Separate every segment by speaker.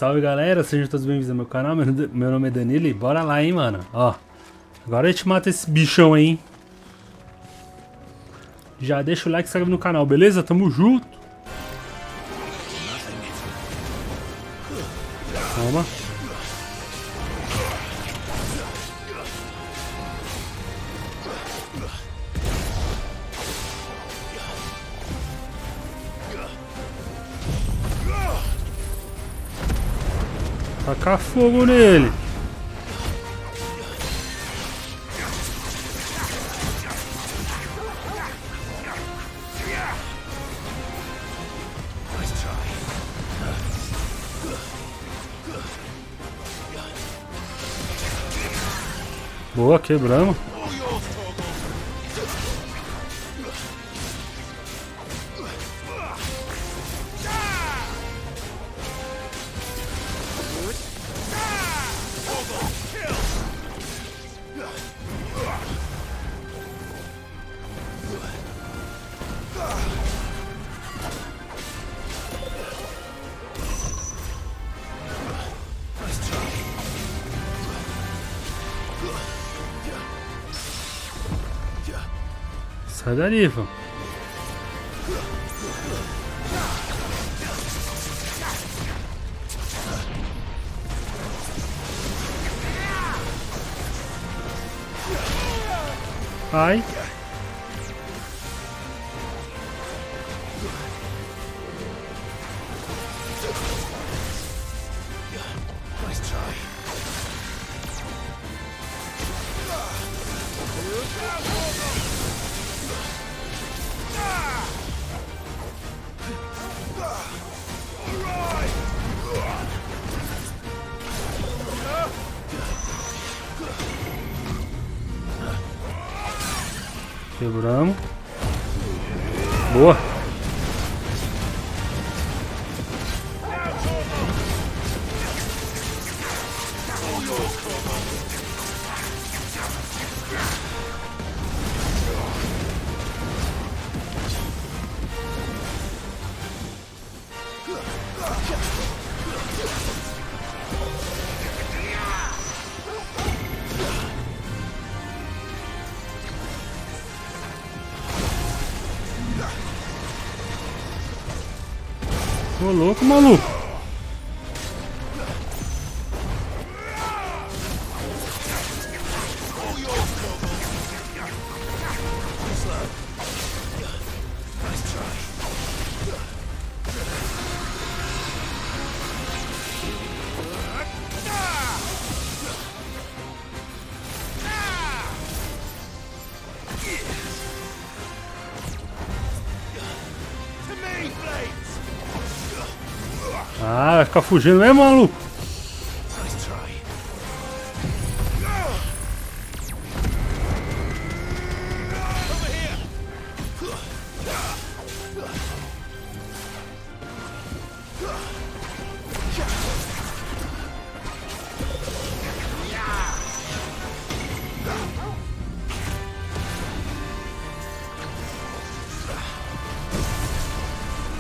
Speaker 1: salve galera, sejam todos bem-vindos ao meu canal, meu nome é Danilo e bora lá, hein, mano. Ó, agora a gente mata esse bichão aí, hein. Já deixa o like e se inscreve no canal, beleza? Tamo junto. Toma. Tacar fogo nele. Boa, quebramos. Sai dali, vamos. Ai. Quebramos. Boa. Ô louco, maluco. Ah, vai ficar fugindo mesmo, maluco?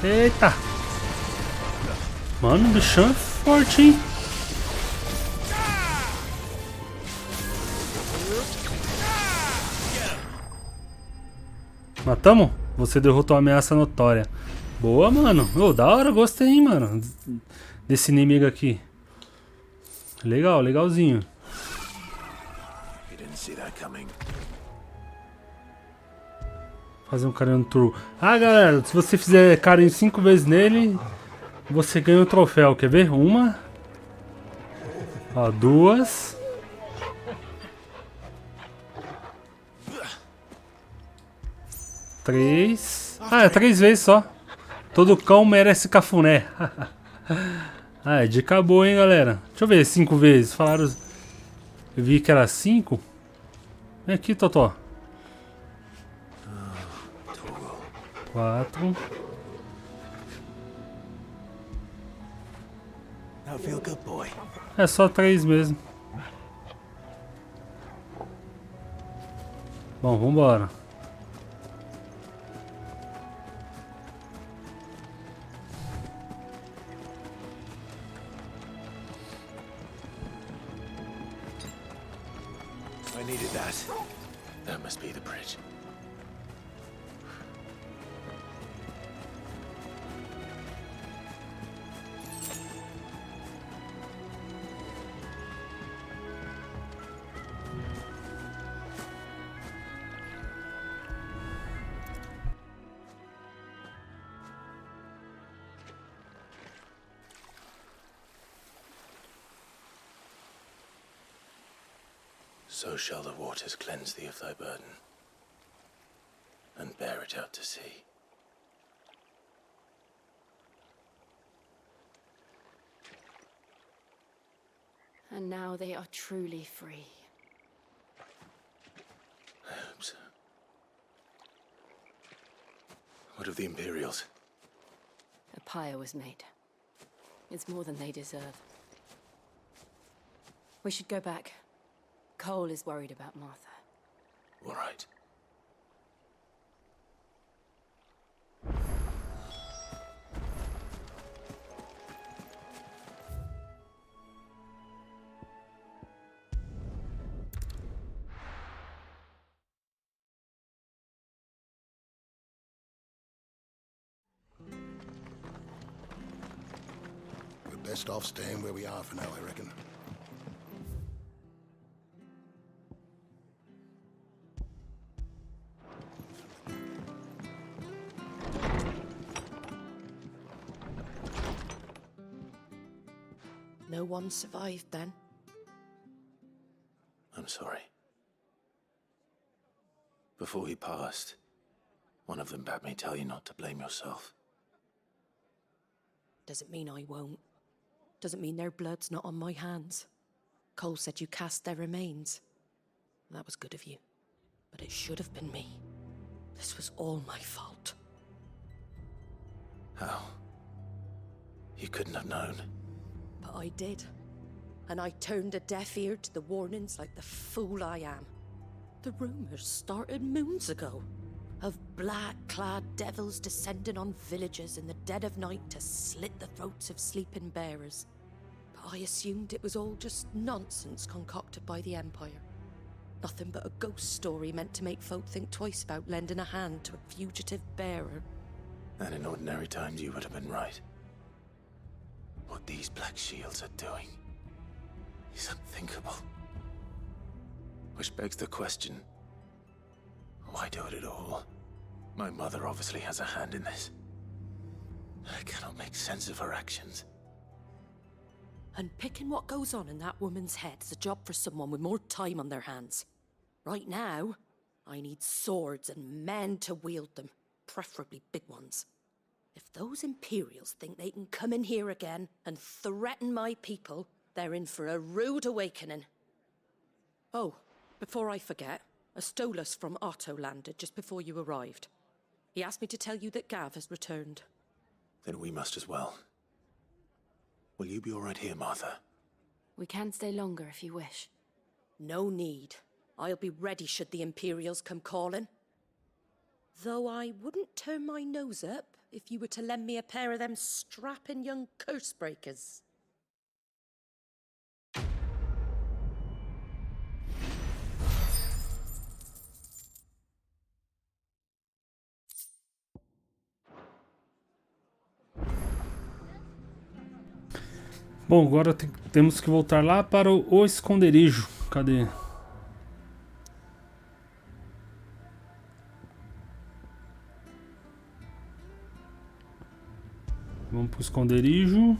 Speaker 1: Eita! Mano, o bichão é forte, hein? Matamos? Você derrotou a ameaça notória. Boa, mano. Oh, da hora, gostei, hein, mano. Desse inimigo aqui. Legal, legalzinho. Fazer um carinho no turbo. Ah, galera, se você fizer carinho 5 vezes nele, você ganha um troféu. Quer ver? Uma. Ó, duas. Três. Ah, é 3 vezes só. Todo cão merece cafuné. Ah, é dica boa, hein, galera. Deixa eu ver 5 vezes. Falaram. Eu vi que era 5. Vem aqui, Totó. 4. É só 3 mesmo. Bom, vambora.
Speaker 2: I needed that. That must be the bridge. So shall the waters cleanse thee of thy burden, and bear it out to sea.
Speaker 3: And now they are truly free.
Speaker 2: I hope so. What of the Imperials?
Speaker 3: A pyre was made. It's more than they deserve. We should go back. Cole is worried about Martha.
Speaker 2: All right.
Speaker 4: We're best off staying where we are for now, I reckon.
Speaker 5: No one survived then?
Speaker 2: I'm sorry. Before he passed, one of them bade me tell you not to blame yourself.
Speaker 5: Doesn't mean I won't. Doesn't mean their blood's not on my hands. Cole said you cast their remains. That was good of you. But it should have been me. This was all my fault.
Speaker 2: How? You couldn't have known.
Speaker 5: But I did. And I turned a deaf ear to the warnings like the fool I am. The rumors started moons ago. Of black-clad devils descending on villages in the dead of night to slit the throats of sleeping bearers. But I assumed it was all just nonsense concocted by the Empire. Nothing but a ghost story meant to make folk think twice about lending a hand to a fugitive bearer.
Speaker 2: And in ordinary times you would have been right. What these Black Shields are doing is unthinkable. Which begs the question, why do it at all? My mother obviously has a hand in this. I cannot make sense of her actions.
Speaker 5: And picking what goes on in that woman's head is a job for someone with more time on their hands. Right now, I need swords and men to wield them, preferably big ones. If those Imperials think they can come in here again and threaten my people, they're in for a rude awakening. Oh, before I forget, a Stolas from Otto landed just before you arrived. He asked me to tell you that Gav has returned.
Speaker 2: Then we must as well. Will you be all right here, Martha?
Speaker 3: We can stay longer if you wish.
Speaker 5: No need. I'll be ready should the Imperials come calling. Though I wouldn't turn my nose up if you were to lend me a pair of them strapping young curse breakers.
Speaker 1: Bom, agora temos que voltar lá para o esconderijo. Cadê? Vamos pro esconderijo.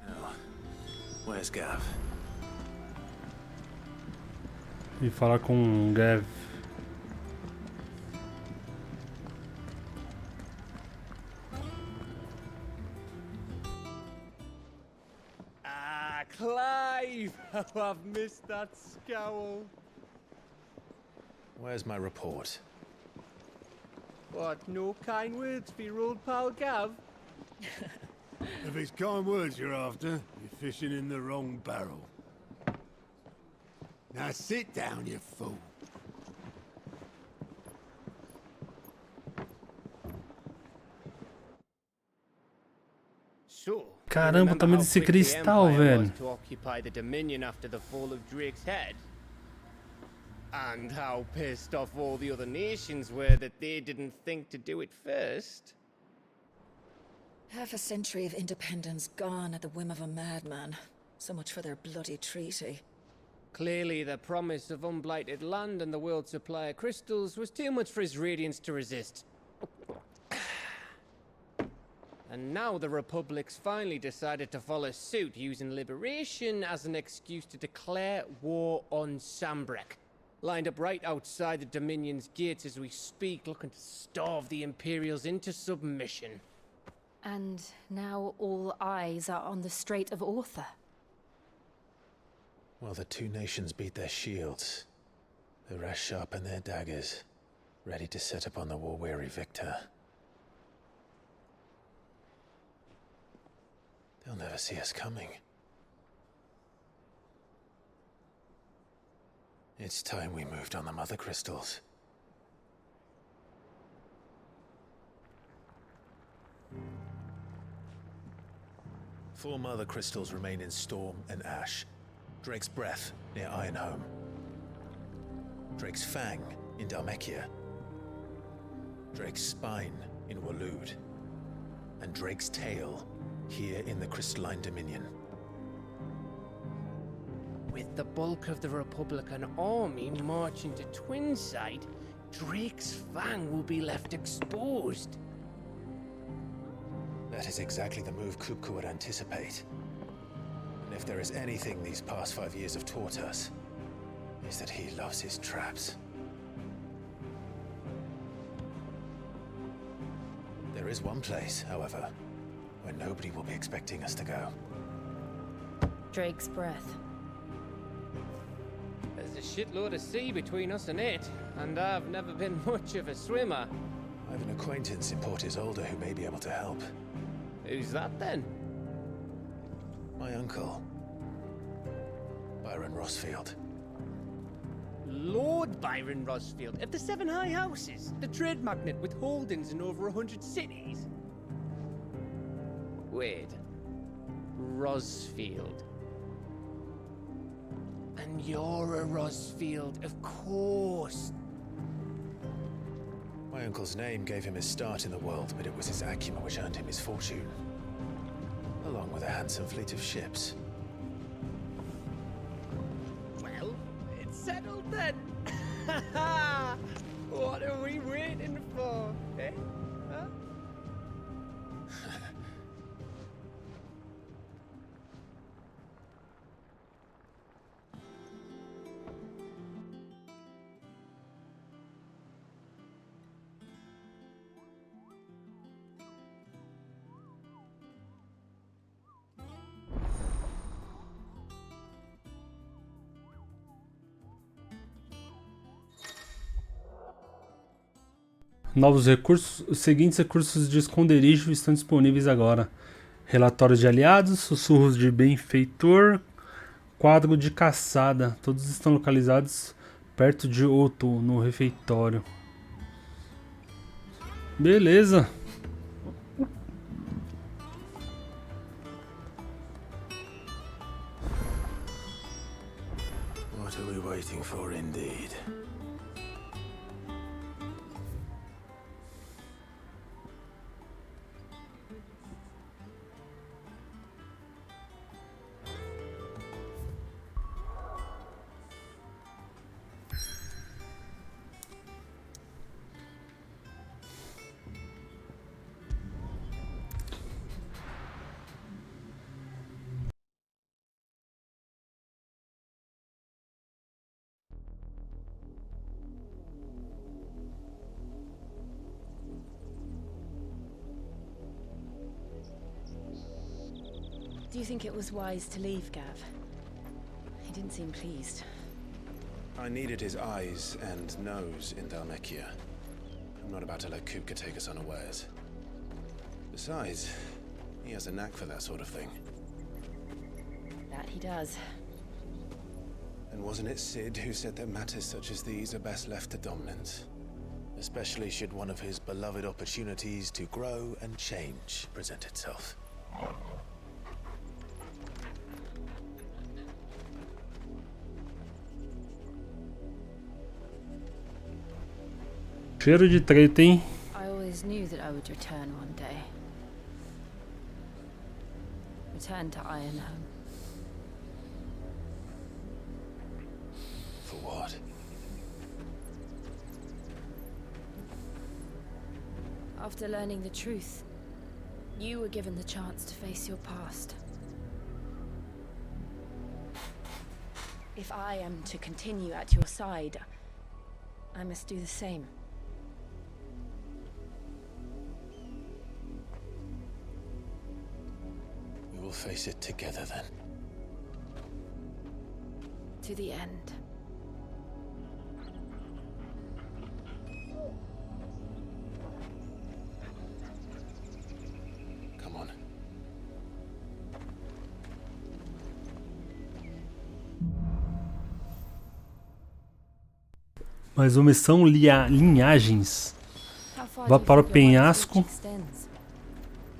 Speaker 2: Now, where's Gav?
Speaker 1: E falar com o Gav.
Speaker 6: Ah, Clive! Oh, I've missed that scowl.
Speaker 2: Where's my report?
Speaker 6: What, no kind words for your old pal Gav?
Speaker 4: If it's kind words you're after, you're fishing in the wrong barrel. Now sit down, you fool.
Speaker 6: So,
Speaker 1: Caramba, o tamanho desse cristal, velho.
Speaker 6: To occupy the Dominion after the fall of Drake's head. And how pissed off all the other nations were that they didn't think to do it first.
Speaker 7: Half a century of independence gone at the whim of a madman. So much for their bloody treaty.
Speaker 6: Clearly, the promise of unblighted land and the world's supply of crystals was too much for his radiance to resist. And now the Republic's finally decided to follow suit, using liberation as an excuse to declare war on Sambrek. Lined up right outside the Dominion's gates as we speak, looking to starve the Imperials into submission.
Speaker 3: And now all eyes are on the Strait of Author.
Speaker 2: While the two nations beat their shields, the rest sharpen their daggers, ready to set upon the war-weary victor. They'll never see us coming. It's time we moved on the mother crystals. Four mother crystals remain in Storm and Ash. Drake's Breath near Ironhome. Drake's Fang in Dhalmekia. Drake's Spine in Waloed. And Drake's Tail here in the Crystalline Dominion.
Speaker 6: With the bulk of the Republican army marching to Twinside, Drake's Fang will be left exposed.
Speaker 2: That is exactly the move Kupka would anticipate. And if there is anything these past 5 years have taught us, is that he loves his traps. There is one place, however, where nobody will be expecting us to go.
Speaker 3: Drake's Breath.
Speaker 6: There's a shitload of sea between us and it, and I've never been much of a swimmer.
Speaker 2: I have an acquaintance in Port Isolde who may be able to help.
Speaker 6: Who's that then?
Speaker 2: My uncle, Byron Rosfield.
Speaker 6: Lord Byron Rosfield of the Seven High Houses, the trade magnate with holdings in over 100 cities. Wait, Rosfield. And you're a Rosfield, of course.
Speaker 2: My uncle's name gave him his start in the world, but it was his acumen which earned him his fortune, along with a handsome fleet of ships.
Speaker 6: Well, it's settled then. What are we waiting for, eh? Huh?
Speaker 1: Novos recursos. Os seguintes recursos de esconderijo estão disponíveis agora: relatórios de aliados, sussurros de benfeitor, quadro de caçada. Todos estão localizados perto de Otto, no refeitório. Beleza.
Speaker 2: What are we waiting for, indeed?
Speaker 3: Do you think it was wise to leave, Gav? He didn't seem pleased.
Speaker 2: I needed his eyes and nose in Dhalmekia. I'm not about to let Kupka take us unawares. Besides, he has a knack for that sort of thing.
Speaker 3: That he does.
Speaker 2: And wasn't it Sid who said that matters such as these are best left to dominance? Especially should one of his beloved opportunities to grow and change present itself.
Speaker 1: Cheiro de treta, hein?
Speaker 3: I always knew that I would return one day. Return to Ironhome.
Speaker 2: For what?
Speaker 3: After learning the truth, you were given the chance to face your past. If I am to continue at your side, I must do the same.
Speaker 2: We will face it together then.
Speaker 3: To the end.
Speaker 2: Come on.
Speaker 1: Mais uma missão linhagens. Vá para o penhasco.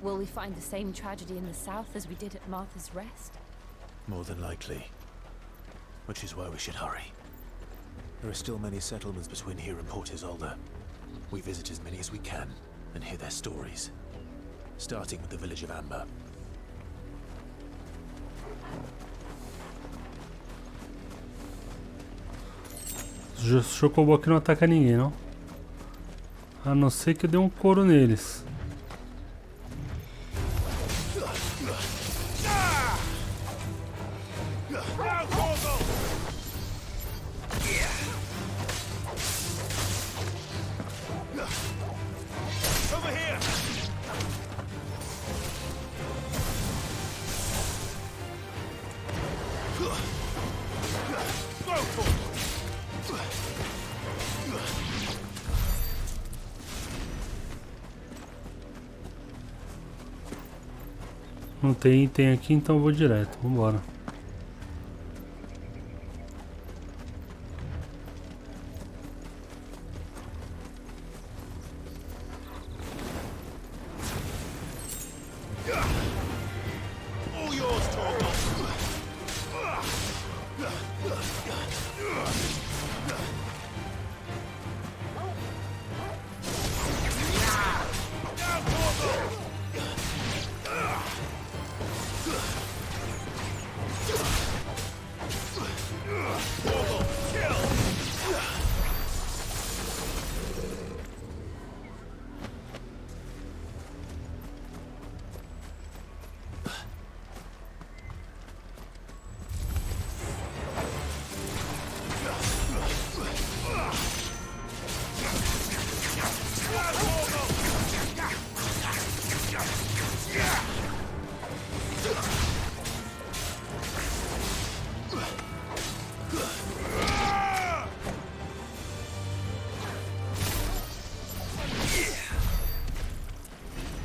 Speaker 3: Will we find the same tragedy in the south as we did at Martha's Rest?
Speaker 2: More than likely. Which is why we should hurry. There are still many settlements between here and Port Isolde. We visit as many as we can and hear their stories. Starting with the village of Amber.
Speaker 1: Os Chocobo aqui não ataca ninguém, não? A não ser que eu dê um couro neles. Não tem item aqui, então eu vou direto. Vambora.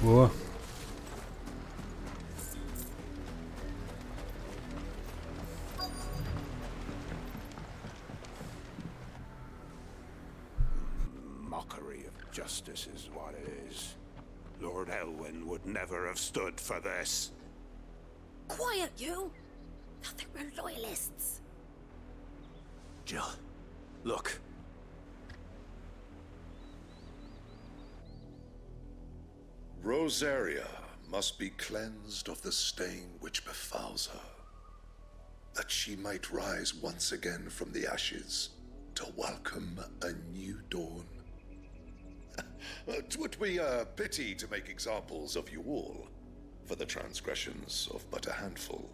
Speaker 1: Boa.
Speaker 4: Mockery of justice is what it is. Lord Elwyn would never have stood for this.
Speaker 5: Quiet, you! I think we're loyalists.
Speaker 2: Jill, look.
Speaker 8: Rosaria must be cleansed of the stain which befouls her, that she might rise once again from the ashes to welcome a new dawn. 'Twould be a pity to make examples of you all, for the transgressions of but a handful.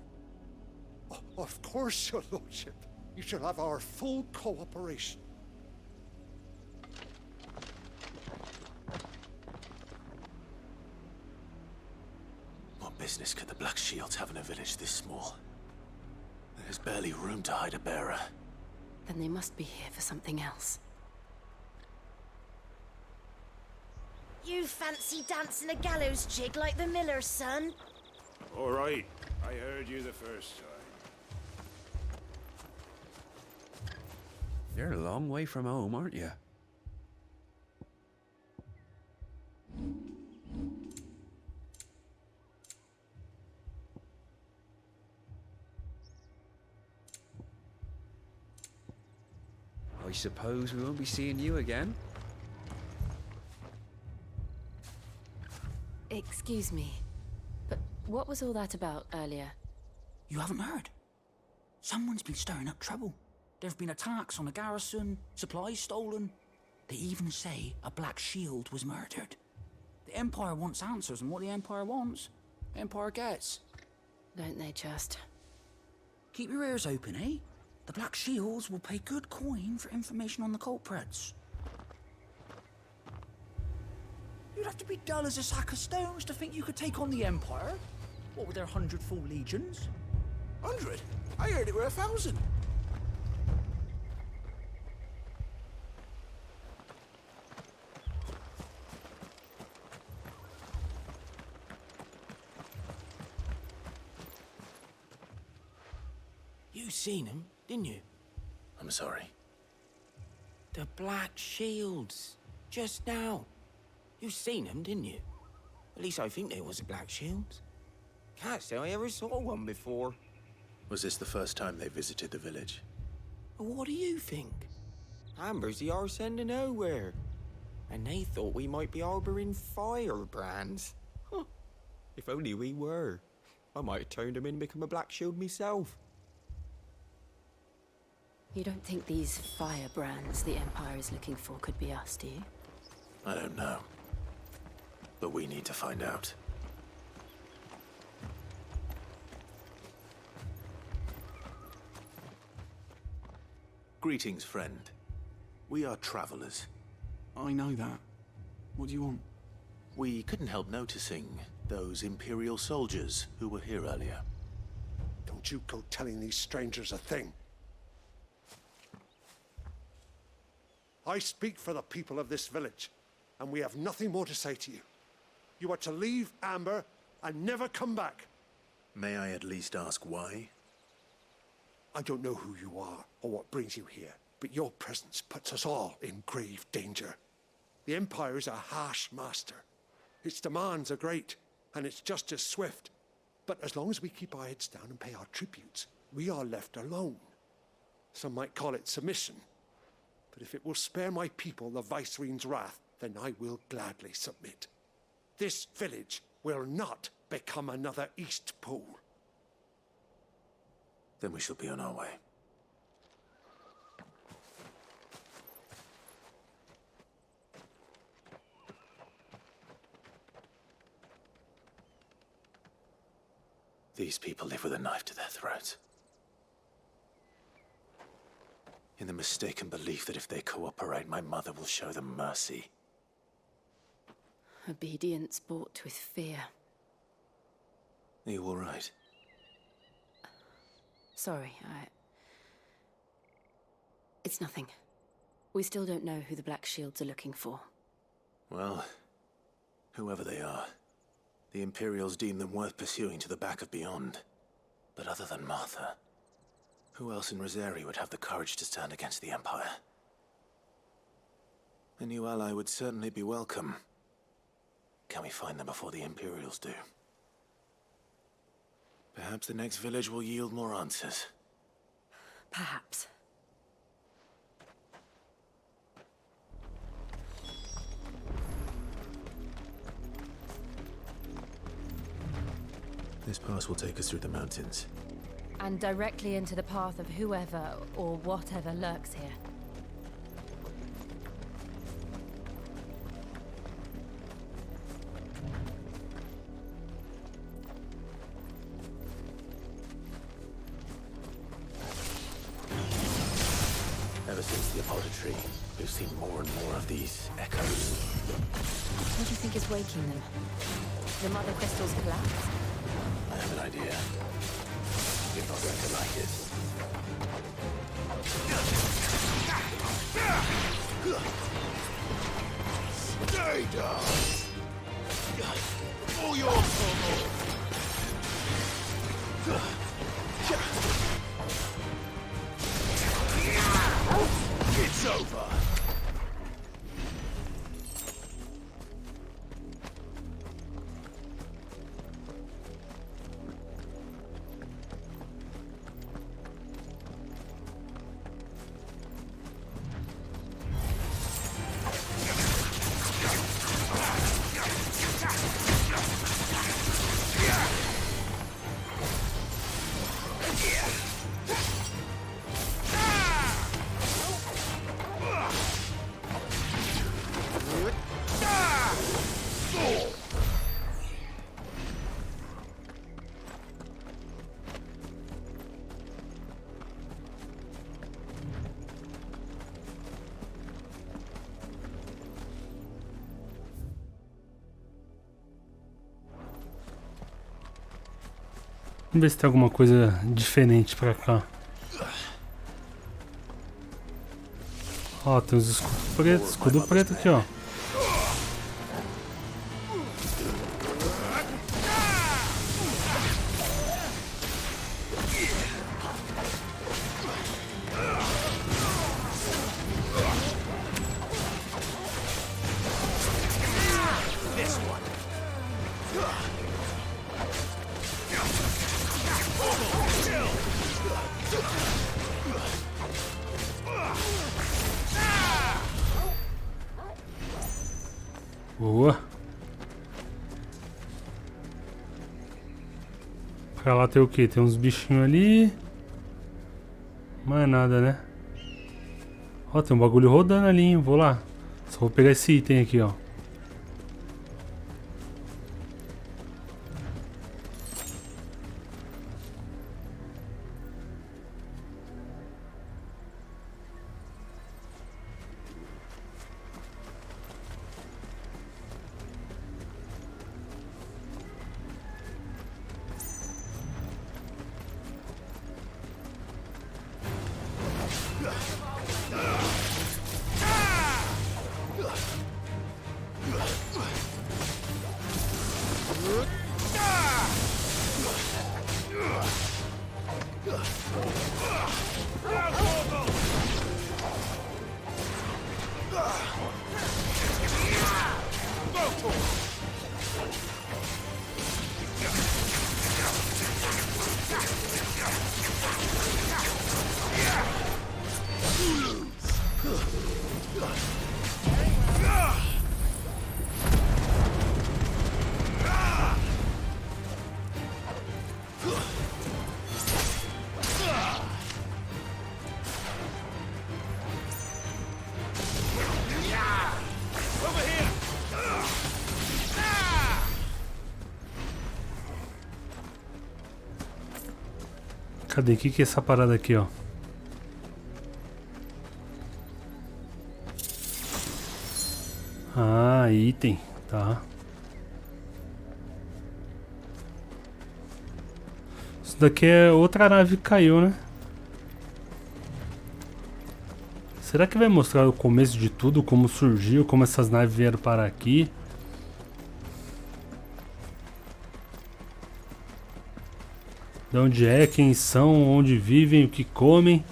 Speaker 9: Of course, your lordship. You shall have our full cooperation.
Speaker 2: What business could the Black Shields have in a village this small? There's barely room to hide a bearer.
Speaker 3: Then they must be here for something else.
Speaker 10: You fancy dancing a gallows jig like the miller's son?
Speaker 4: All right, I heard you the first time.
Speaker 11: You're a long way from home, aren't you? I suppose we won't be seeing you again.
Speaker 3: Excuse me, but what was all that about earlier?
Speaker 12: You haven't heard? Someone's been stirring up trouble. There have been attacks on the garrison, supplies stolen. They even say a Black Shield was murdered. The Empire wants answers, and what the Empire wants, the Empire gets.
Speaker 3: Don't they just?
Speaker 12: Keep your ears open, eh? The Black Shields will pay good coin for information on the culprits. You'd have to be dull as a sack of stones to think you could take on the Empire. What with their 100 full legions?
Speaker 4: 100? I heard it were 1,000.
Speaker 13: You seen them, didn't you?
Speaker 2: I'm sorry.
Speaker 13: The Black Shields. Just now. You seen them, didn't you? At least I think there was a Black Shield. Can't say I ever saw one before.
Speaker 2: Was this the first time they visited the village?
Speaker 13: What do you think? Amber's the arse end of nowhere. And they thought we might be harboring firebrands. Huh. If only we were. I might have turned them in and become a Black Shield myself.
Speaker 3: You don't think these firebrands the Empire is looking for could be us, do you?
Speaker 2: I don't know. But we need to find out. Greetings, friend. We are travelers.
Speaker 11: I know that. What do you want?
Speaker 2: We couldn't help noticing those Imperial soldiers who were here earlier.
Speaker 9: Don't you go telling these strangers a thing. I speak for the people of this village, and we have nothing more to say to you. You are to leave Amber and never come back.
Speaker 2: May I at least ask why?
Speaker 9: I don't know who you are or what brings you here, but your presence puts us all in grave danger. The Empire is a harsh master. Its demands are great, and its justice swift. But as long as we keep our heads down and pay our tributes, we are left alone. Some might call it submission. But if it will spare my people the Viceroy's wrath, then I will gladly submit. This village will not become another Eastpool.
Speaker 2: Then we shall be on our way. These people live with a knife to their throats. In the mistaken belief that if they cooperate, my mother will show them mercy.
Speaker 3: Obedience bought with fear.
Speaker 2: Are you all right?
Speaker 3: Sorry, It's nothing. We still don't know who the Black Shields are looking for.
Speaker 2: Well, whoever they are, the Imperials deem them worth pursuing to the back of beyond. But other than Martha, who else in Rosari would have the courage to stand against the Empire? A new ally would certainly be welcome. Can we find them before the Imperials do? Perhaps the next village will yield more answers.
Speaker 3: Perhaps.
Speaker 2: This pass will take us through the mountains.
Speaker 3: And directly into the path of whoever or whatever lurks here.
Speaker 2: Ever since the apothecary, we've seen more and more of these echoes.
Speaker 3: What do you think is waking them? The mother crystals collapse?
Speaker 2: I have an idea. You're not going to like it.
Speaker 4: Stay down! For your trouble! It's over!
Speaker 1: Vamos ver se tem alguma coisa diferente pra cá. Ó, tem os escudo preto aqui, ó. Boa. Pra lá tem o que? Tem uns bichinhos ali. Mais nada, né? Ó, tem um bagulho rodando ali, hein? Vou lá. Só vou pegar esse item aqui, ó. Cadê? O que é essa parada aqui, ó? Ah, item. Tá. Isso daqui é outra nave que caiu, né? Será que vai mostrar o começo de tudo? Como surgiu? Como essas naves vieram parar aqui? De onde é, quem são, onde vivem, o que comem.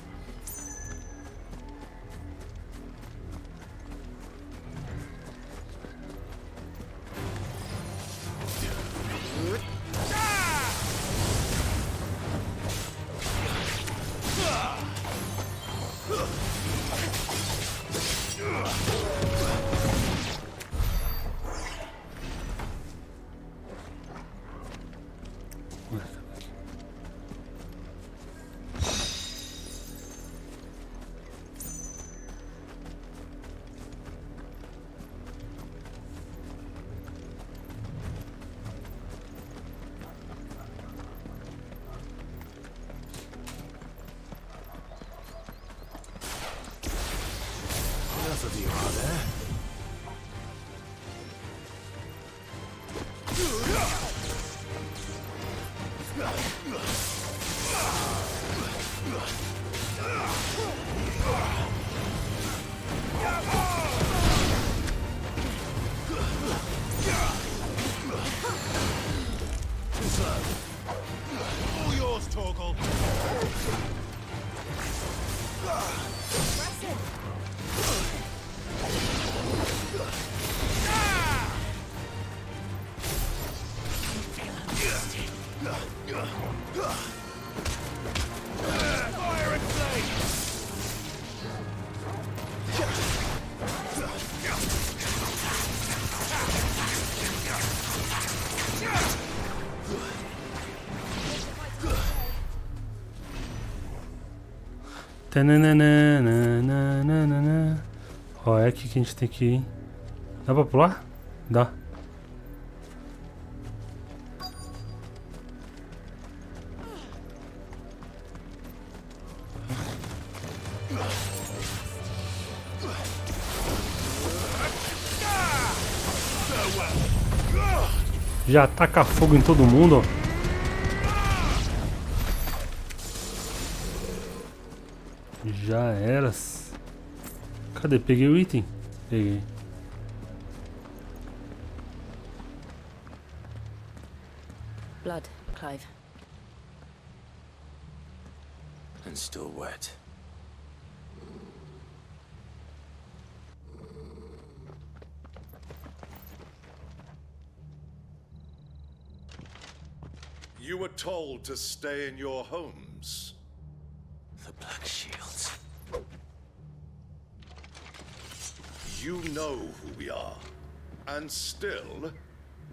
Speaker 1: Ó, é aqui que a gente tem que ir. Dá pra pular? Dá. Já taca fogo em todo mundo, ó. Já eras. Cadê? Peguei o item? Peguei.
Speaker 3: Blood, Clive.
Speaker 2: And still wet.
Speaker 8: You were told to stay in your homes.
Speaker 2: The Black Shields.
Speaker 8: You know who we are, and still,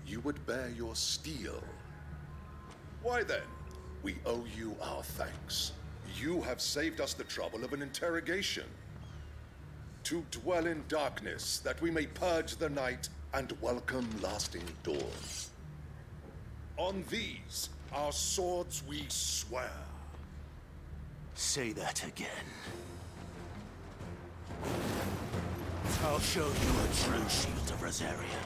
Speaker 8: you would bear your steel. Why then, we owe you our thanks. You have saved us the trouble of an interrogation. To dwell in darkness, that we may purge the night and welcome lasting dawn. On these, our swords we swear.
Speaker 2: Say that again. I'll show you a true shield of Rosaria.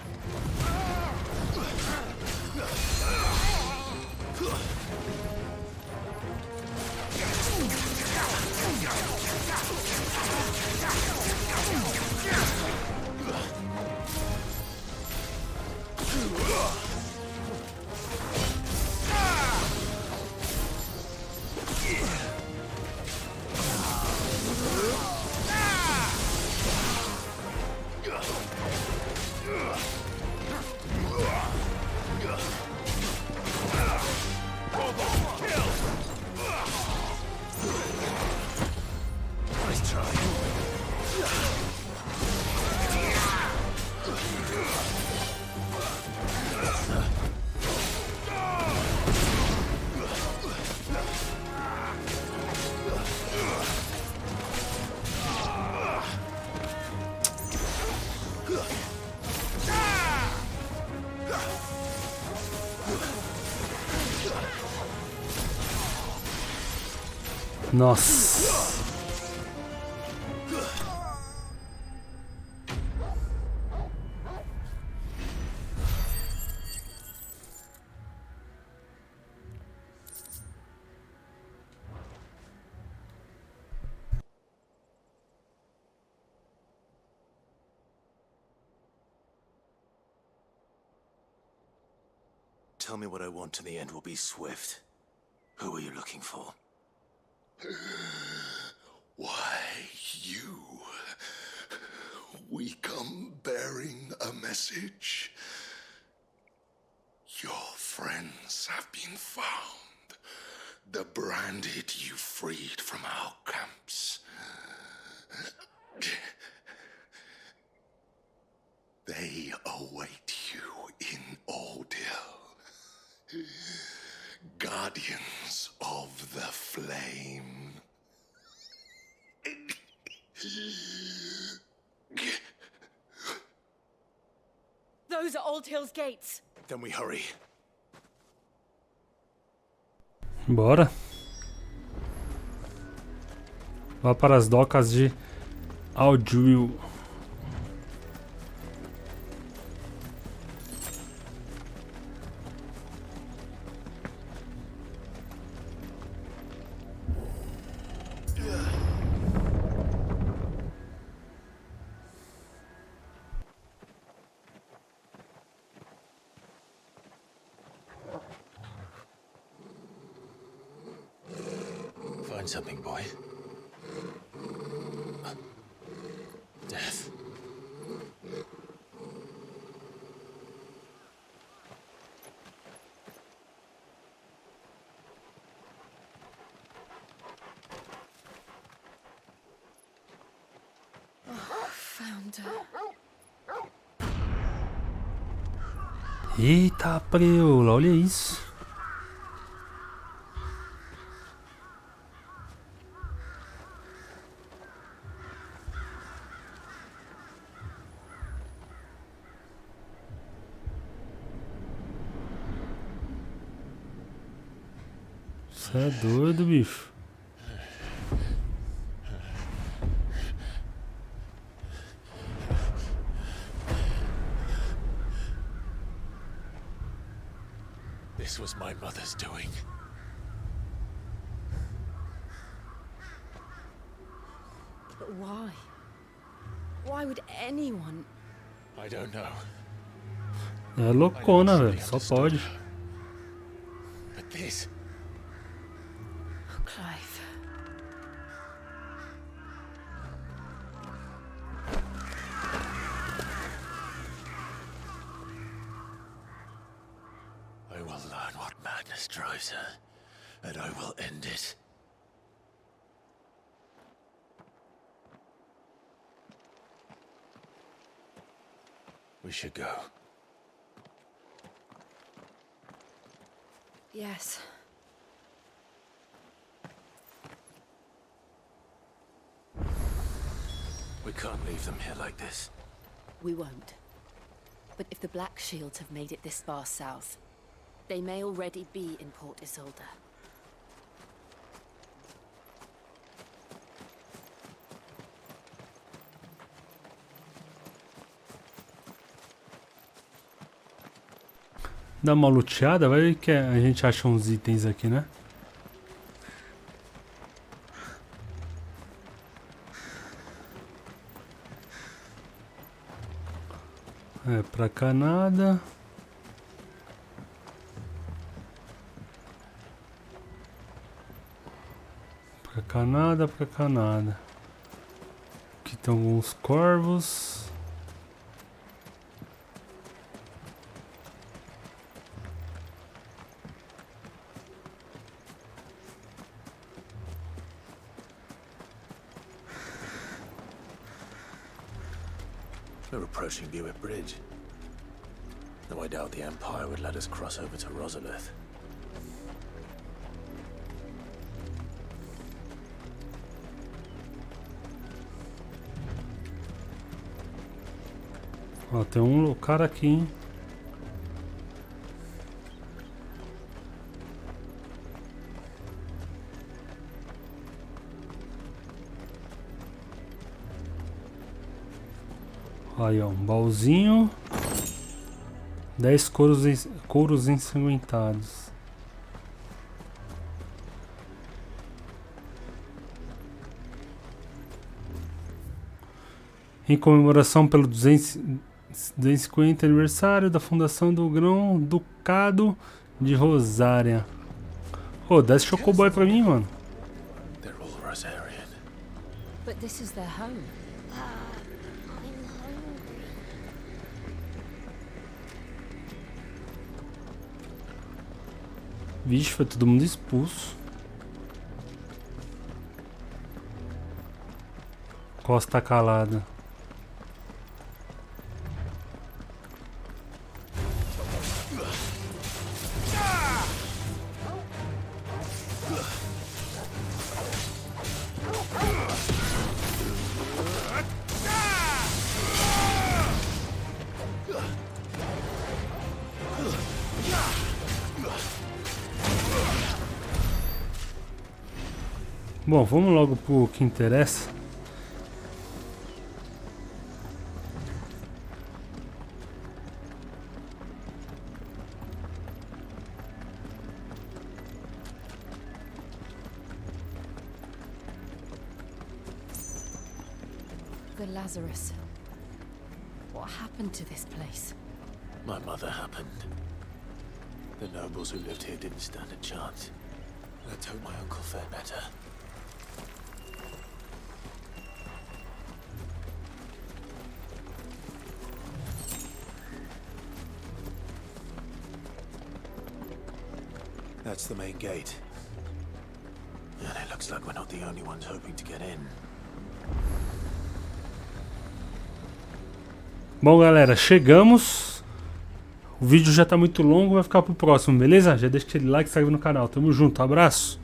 Speaker 1: Nossa.
Speaker 2: Tell me what I want and the end will be swift. Who are you looking for?
Speaker 8: Why, you. We come bearing a message. Your friends have been found. The branded you freed from our camps. They await you in Ordeal. Guardians of the Flame.
Speaker 10: Those are Old Hill's gates.
Speaker 2: Then we hurry.
Speaker 1: Bora. Vá para as docas de Aldril.
Speaker 2: Find something, boy. Death.
Speaker 10: Found her.
Speaker 1: Eita, preula, olha isso. Você é doido, bicho.
Speaker 2: This was my mother's doing.
Speaker 3: Why? Why would anyone?
Speaker 2: I don't know.
Speaker 1: É loucona, velho. Só pode.
Speaker 2: But this...
Speaker 3: Oh, Clive.
Speaker 2: I will learn what madness drives her, and I will end it. We should go.
Speaker 3: Yes.
Speaker 2: We can't leave them here like this.
Speaker 5: We won't. But if the Black Shields have made it this far south, they may already be in Port Isolde.
Speaker 1: Dá uma luteada, vai ver que a gente acha uns itens aqui, né? É, pra cá nada. Pra cá nada, pra cá nada. Aqui tem alguns corvos.
Speaker 2: We're approaching Buick Bridge. Though I doubt the Empire would let us cross over to Rosalith.
Speaker 1: Ó, tem um cara aqui, hein? Aí, ó, um baúzinho. 10 couros ensanguentados. Em comemoração pelo 250 aniversário da fundação do Grão-Ducado de Rosária. Ô, dá esse chocoboy pra mim, mano.
Speaker 2: They're all Rosarian.
Speaker 3: But this is their home.
Speaker 1: Vixe, foi todo mundo expulso. Costa calada. Bom, vamos logo pro que interessa.
Speaker 3: The Lazarus. What happened to this place?
Speaker 2: My mother happened. The nobles who lived here didn't stand a chance. Let's hope my uncle fared better. That's the main gate. And it looks like we're not the only ones hoping to get in.
Speaker 1: Bom, galera, chegamos. O vídeo já tá muito longo, vai ficar pro próximo, beleza? Já deixa aquele like e se inscreve no canal. Tamo junto, abraço.